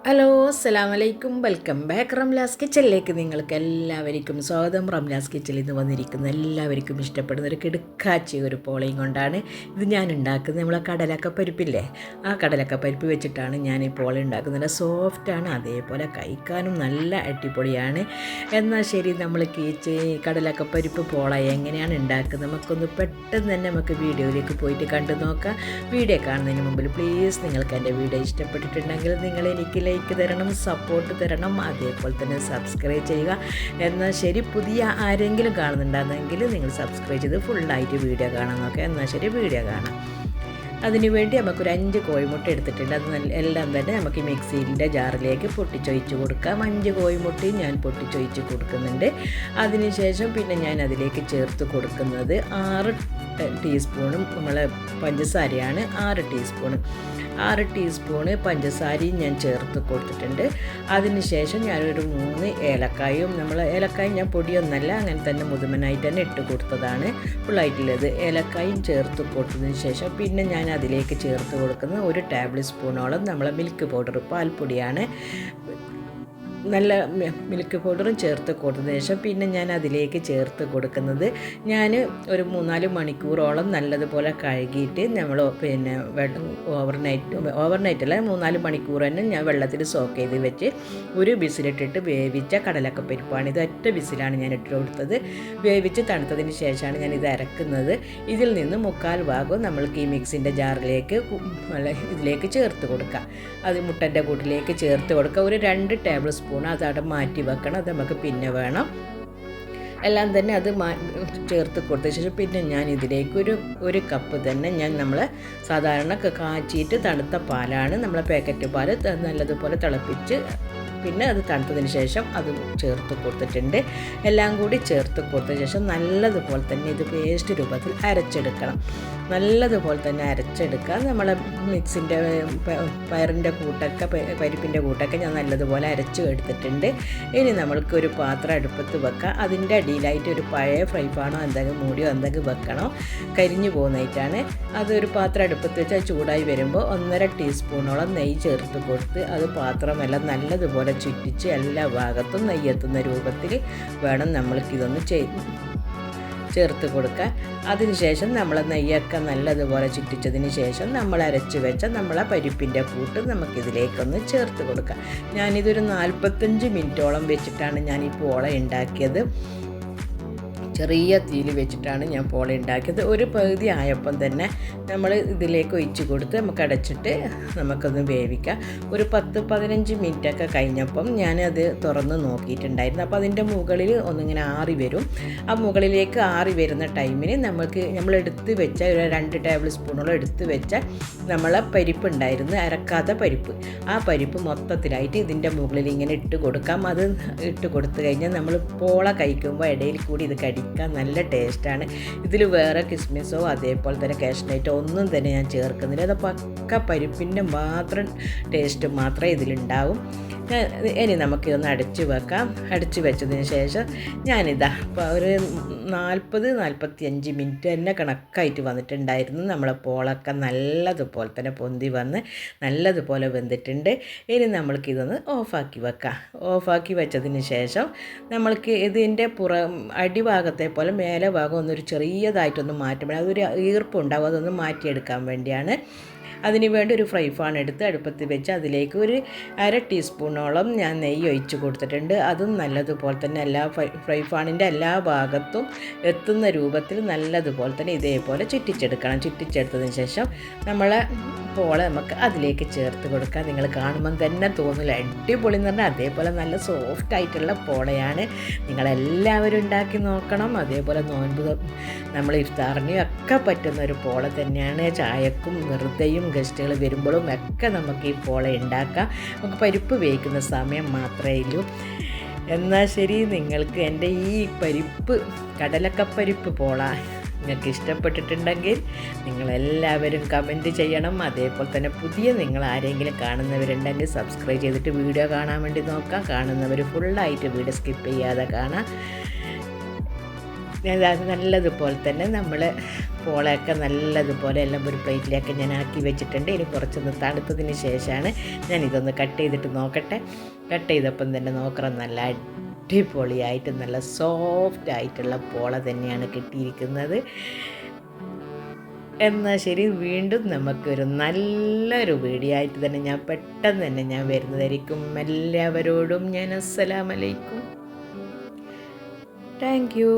Hello അസ്സലാമലൈക്കും, welcome back Ramla's കിച്ചണിലേക്ക് നിങ്ങൾക്ക് എല്ലാവർക്കും സ്വാഗതം. റംലാസ് കിച്ചണിൽ നിന്ന് വന്നിരിക്കുന്ന എല്ലാവർക്കും ഇഷ്ടപ്പെടുന്ന ഒരു കിടുക്കാച്ചി ഒരു പോളയും കൊണ്ടാണ് ഇത് ഞാൻ ഉണ്ടാക്കുന്നത്. നമ്മളെ കടലക്കപ്പരിപ്പില്ലേ, ആ കടലക്കപ്പരിപ്പ് വെച്ചിട്ടാണ് ഞാൻ ഈ പോള ഉണ്ടാക്കുന്നത്. നല്ല സോഫ്റ്റാണ്, അതേപോലെ കഴിക്കാനും നല്ല അടിപൊളിയാണ്. എന്നാൽ ശരി, നമ്മൾ കടലക്കപ്പരിപ്പ് പോള എങ്ങനെയാണ് ഉണ്ടാക്കുന്നത് നമുക്കൊന്ന് പെട്ടെന്ന് തന്നെ നമുക്ക് വീഡിയോയിലേക്ക് പോയിട്ട് കണ്ടു നോക്കാം. വീഡിയോ കാണുന്നതിന് മുമ്പിൽ പ്ലീസ് നിങ്ങൾക്ക് എൻ്റെ വീഡിയോ ഇഷ്ടപ്പെട്ടിട്ടുണ്ടെങ്കിൽ നിങ്ങൾ എനിക്ക് ലൈക്ക് തരണം, സപ്പോർട്ട് തരണം, അതേപോലെ തന്നെ സബ്സ്ക്രൈബ് ചെയ്യുക. എന്നാൽ ശരി, പുതിയ ആരെങ്കിലും കാണുന്നുണ്ടെങ്കിൽ നിങ്ങൾ സബ്സ്ക്രൈബ് ചെയ്ത് ഫുള്ളായിട്ട് വീഡിയോ കാണാൻ നോക്കുക. എന്നാൽ ശരി, വീഡിയോ കാണാം. അതിനുവേണ്ടി നമുക്കൊരു 5 കോഴിമുട്ട എടുത്തിട്ടുണ്ട്. അത് എല്ലാം തന്നെ നമുക്ക് മിക്സിൻ്റെ ജാറിലേക്ക് പൊട്ടിച്ചൊഴിച്ച് കൊടുക്കാം. 5 കോഴിമുട്ടയും ഞാൻ പൊട്ടിച്ചൊഴിച്ച് കൊടുക്കുന്നുണ്ട്. അതിനുശേഷം പിന്നെ ഞാൻ അതിലേക്ക് ചേർത്ത് കൊടുക്കുന്നത് 6 ടീസ്പൂണും നമ്മളെ പഞ്ചസാരയാണ്. 6 ടീസ്പൂണ് പഞ്ചസാരയും ഞാൻ ചേർത്ത് കൊടുത്തിട്ടുണ്ട്. അതിനുശേഷം ഞാനൊരു 3 ഏലക്കായും, ഏലക്കായും ഞാൻ പൊടിയൊന്നല്ല, അങ്ങനെ തന്നെ മുതുമനായിട്ട് തന്നെ ഇട്ട് കൊടുത്തതാണ് ഫുള്ളായിട്ടുള്ളത്. ഏലക്കായും ചേർത്ത് കൊടുത്തതിന് ശേഷം പിന്നെ ഞാൻ അതിലേക്ക് ചേർത്ത് കൊടുക്കുന്നത് 1 ടേബിൾ സ്പൂണോളം നമ്മളെ മിൽക്ക് പൗഡർ, പാൽപ്പൊടിയാണ്. നല്ല മിൽക്ക് പൗഡറും ചേർത്ത് കൊടുത്തതിന് ശേഷം പിന്നെ ഞാൻ അതിലേക്ക് ചേർത്ത് കൊടുക്കുന്നത്, ഞാൻ ഒരു 3-4 മണിക്കൂറോളം നല്ലതുപോലെ കഴുകിയിട്ട് നമ്മൾ പിന്നെ ഓവർനൈറ്റല്ല 3-4 മണിക്കൂർ തന്നെ ഞാൻ വെള്ളത്തിൽ സോക്ക് ചെയ്ത് വെച്ച് ഒരു വിസിലിട്ടിട്ട് വേവിച്ച കടലക്കപ്പരിപ്പാണ്. ഇത് ഒറ്റ വിസിലാണ് ഞാൻ ഇട്ട് കൊടുത്തത്. വേവിച്ച് തണുത്തതിന് ശേഷമാണ് ഞാൻ ഇത് അരക്കുന്നത്. ഇതിൽ നിന്ന് 1/4 ഭാഗം നമ്മൾക്ക് ഈ മിക്സിൻ്റെ ജാറിലേക്ക് ഇതിലേക്ക് ചേർത്ത് കൊടുക്കുക. അത് മുട്ടൻ്റെ കൂട്ടിലേക്ക് ചേർത്ത് കൊടുക്കുക. ഒരു 2 ടേബിൾ സ്പൂൺ അതവിടെ മാറ്റി വെക്കണം. അത് നമുക്ക് പിന്നെ വേണം. എല്ലാം തന്നെ അത് ചേർത്ത് കൊടുത്ത ശേഷം പിന്നെ ഞാൻ ഇതിലേക്ക് ഒരു കപ്പ് തന്നെ നമ്മൾ സാധാരണ കാച്ചിയിട്ട് തണുത്ത പാലാണ്, നമ്മളെ പാക്കറ്റ് പാൽ നല്ലതുപോലെ തിളപ്പിച്ച് പിന്നെ അത് തണുത്തതിന് ശേഷം അത് ചേർത്ത് കൊടുത്തിട്ടുണ്ട്. എല്ലാം കൂടി ചേർത്ത് കൊടുത്ത ശേഷം നല്ലതുപോലെ തന്നെ ഇത് പേസ്റ്റ് രൂപത്തിൽ അരച്ചെടുക്കണം. നല്ലതുപോലെ തന്നെ അരച്ചെടുക്കുക. നമ്മളെ മിക്സിൻ്റെ പയറിൻ്റെ കൂട്ടൊക്കെ പരിപ്പിൻ്റെ കൂട്ടൊക്കെ ഞാൻ നല്ലതുപോലെ അരച്ച് എടുത്തിട്ടുണ്ട്. ഇനി നമ്മൾക്കൊരു പാത്രം അടുപ്പത്ത് വെക്കാം. അതിൻ്റെ അടിയിലായിട്ട് ഒരു പഴയ ഫ്രൈ പാനോ എന്തെങ്കിലും മൂടിയോ എന്തെങ്കിലും വെക്കണം, കരിഞ്ഞു പോകുന്നതായിട്ടാണ്. അതൊരു പാത്രം അടുപ്പത്ത് വെച്ചാൽ ചൂടായി വരുമ്പോൾ 1.5 ടീസ്പൂണോളം നെയ്യ് ചേർത്ത് കൊടുത്ത് അത് പാത്രമെല്ലാം നല്ലതുപോലെ ചുറ്റിച്ച് എല്ലാ ഭാഗത്തും നെയ്യെത്തുന്ന രൂപത്തിൽ വേണം നമ്മൾക്കിതൊന്ന് ചേർത്ത് കൊടുക്കാൻ. അതിനുശേഷം നമ്മൾ നെയ്യൊക്കെ നല്ലതുപോലെ ചുറ്റിച്ചതിന് ശേഷം നമ്മൾ അരച്ച് വെച്ച നമ്മളെ പരിപ്പിൻ്റെ കൂട്ട് നമുക്കിതിലേക്കൊന്ന് ചേർത്ത് കൊടുക്കാം. ഞാനിതൊരു 45 മിനിറ്റോളം വെച്ചിട്ടാണ് ഞാൻ ഈ പോള ഉണ്ടാക്കിയത്. ചെറിയ തീയിൽ വെച്ചിട്ടാണ് ഞാൻ പോള ഉണ്ടാക്കിയത്. ഒരു പകുതി ആയപ്പം തന്നെ നമ്മൾ ഇതിലേക്ക് ഒഴിച്ച് കൊടുത്ത് നമുക്ക് അടച്ചിട്ട് നമുക്കൊന്ന് വേവിക്കാം. ഒരു 10-15 മിനിറ്റൊക്കെ കഴിഞ്ഞപ്പം ഞാനത് തുറന്ന് നോക്കിയിട്ടുണ്ടായിരുന്നു. അപ്പോൾ അതിൻ്റെ മുകളിൽ ഒന്നിങ്ങനെ ആറി വരും. ആ മുകളിലേക്ക് ആറി വരുന്ന ടൈമിന് നമ്മളെടുത്ത് വെച്ച ഒരു 2 ടേബിൾ സ്പൂണോളം എടുത്ത് വെച്ച നമ്മളെ പരിപ്പ് ഉണ്ടായിരുന്നു, അരക്കാത്ത പരിപ്പ്. ആ പരിപ്പ് മൊത്തത്തിലായിട്ട് ഇതിൻ്റെ മുകളിൽ ഇങ്ങനെ ഇട്ട് കൊടുക്കാം. അത് ഇട്ട് കൊടുത്തു കഴിഞ്ഞാൽ നമ്മൾ പോള കഴിക്കുമ്പോൾ ഇടയിൽ കൂടി ഇത് കടിക്കാൻ നല്ല ടേസ്റ്റാണ്. ഇതിൽ വേറെ കിസ്മിസോ അതേപോലെ തന്നെ കാഷ്നട്ടോ ഒന്നും തന്നെ ഞാൻ ചേർക്കുന്നില്ല. അത് പക്ക പരിപ്പിൻ്റെ മാത്രം ടേസ്റ്റ് മാത്രമേ ഇതിലുണ്ടാവും. ഇനി നമുക്കിതൊന്ന് അടച്ച് വെക്കാം. അടച്ച് വെച്ചതിന് ശേഷം ഞാനിതാ ഒരു 40-45 മിനിറ്റ് തന്നെ കണക്കായിട്ട് വന്നിട്ടുണ്ടായിരുന്നു. നമ്മളെ പോളൊക്കെ നല്ലതുപോലെ തന്നെ പൊന്തി വന്ന് നല്ലതുപോലെ വെന്തിട്ടുണ്ട്. ഇനി നമ്മൾക്കിതൊന്ന് ഓഫാക്കി വെക്കാം. ഓഫാക്കി വെച്ചതിന് ശേഷം നമ്മൾക്ക് ഇതിൻ്റെ അടിഭാഗത്തെ പോലെ മേലെ ഭാഗം ഒന്നൊരു ചെറിയതായിട്ടൊന്ന് മാറ്റുമ്പോൾ അതൊരു ഈർപ്പുണ്ടാവും, അതൊന്ന് മാറ്റിയെടുക്കാൻ വേണ്ടിയാണ്. അതിന് വേണ്ടി ഒരു ഫ്രൈ പാൻ എടുത്ത് അടുപ്പത്ത് വെച്ച് അതിലേക്ക് ഒരു 1/2 ടീസ്പൂണോളം ഞാൻ നെയ്യ് ഒഴിച്ച് കൊടുത്തിട്ടുണ്ട്. അതും നല്ലതുപോലെ തന്നെ ഫ്രൈ പാനിൻ്റെ എല്ലാ ഭാഗത്തും എത്തുന്ന രൂപത്തിൽ നല്ലതുപോലെ തന്നെ ഇതേപോലെ ചുറ്റിച്ചെടുക്കണം. ചുറ്റിച്ചെടുത്തതിന് ശേഷം നമ്മളെ പോള നമുക്ക് അതിലേക്ക് ചേർത്ത് കൊടുക്കാം. നിങ്ങൾ കാണുമ്പം തന്നെ തോന്നില്ല, അടിപൊളി എന്ന് പറഞ്ഞാൽ അതേപോലെ നല്ല സോഫ്റ്റായിട്ടുള്ള പോളയാണ്. നിങ്ങളെല്ലാവരും ഉണ്ടാക്കി നോക്കണം. അതേപോലെ നോൻപ് നമ്മൾ ഇഫ്താറിനും ഒക്കെ പറ്റുന്ന ഒരു പോള തന്നെയാണ്. ചായക്കും വെറുതെയും ഗസ്റ്റുകൾ വരുമ്പോഴും ഒക്കെ നമുക്ക് ഈ പോള ഉണ്ടാക്കാം. നമുക്ക് പരിപ്പ് വേവിക്കുന്ന സമയം മാത്രമേ ഉള്ളൂ. എന്നാൽ ശരി, നിങ്ങൾക്ക് എൻ്റെ ഈ കടലക്കപ്പരിപ്പ് പോള നിങ്ങൾക്ക് ഇഷ്ടപ്പെട്ടിട്ടുണ്ടെങ്കിൽ നിങ്ങളെല്ലാവരും കമൻറ്റ് ചെയ്യണം. അതേപോലെ തന്നെ നിങ്ങൾ ആരെങ്കിലും കാണുന്നവരുണ്ടെങ്കിൽ സബ്സ്ക്രൈബ് ചെയ്തിട്ട് വീഡിയോ കാണാൻ വേണ്ടി നോക്കാം. കാണുന്നവർ ഫുള്ളായിട്ട് വീഡിയോ സ്കിപ്പ് ചെയ്യാതെ കാണാം. നല്ലതുപോലെ തന്നെ നമ്മൾ പോളയൊക്കെ നല്ലതുപോലെ എല്ലാം ഒരു പ്ലേറ്റിലേക്ക് ഞാൻ ആക്കി വെച്ചിട്ടുണ്ട്. ഇനി കുറച്ചൊന്ന് തണുത്തതിന് ശേഷമാണ് ഞാനിതൊന്ന് കട്ട് ചെയ്തിട്ട് നോക്കട്ടെ. കട്ട് ചെയ്തപ്പം തന്നെ നോക്കണം, നല്ല അടിപൊളിയായിട്ട് നല്ല സോഫ്റ്റ് ആയിട്ടുള്ള പോള തന്നെയാണ് കിട്ടിയിരിക്കുന്നത്. എന്നാൽ ശരി, വീണ്ടും നമുക്കൊരു നല്ലൊരു വീഡിയോ ആയിട്ട് തന്നെ ഞാൻ പെട്ടെന്ന് തന്നെ ഞാൻ വരുന്നതായിരിക്കും. എല്ലാവരോടും ഞാൻ അസ്സലാമലൈക്കും. Thank you.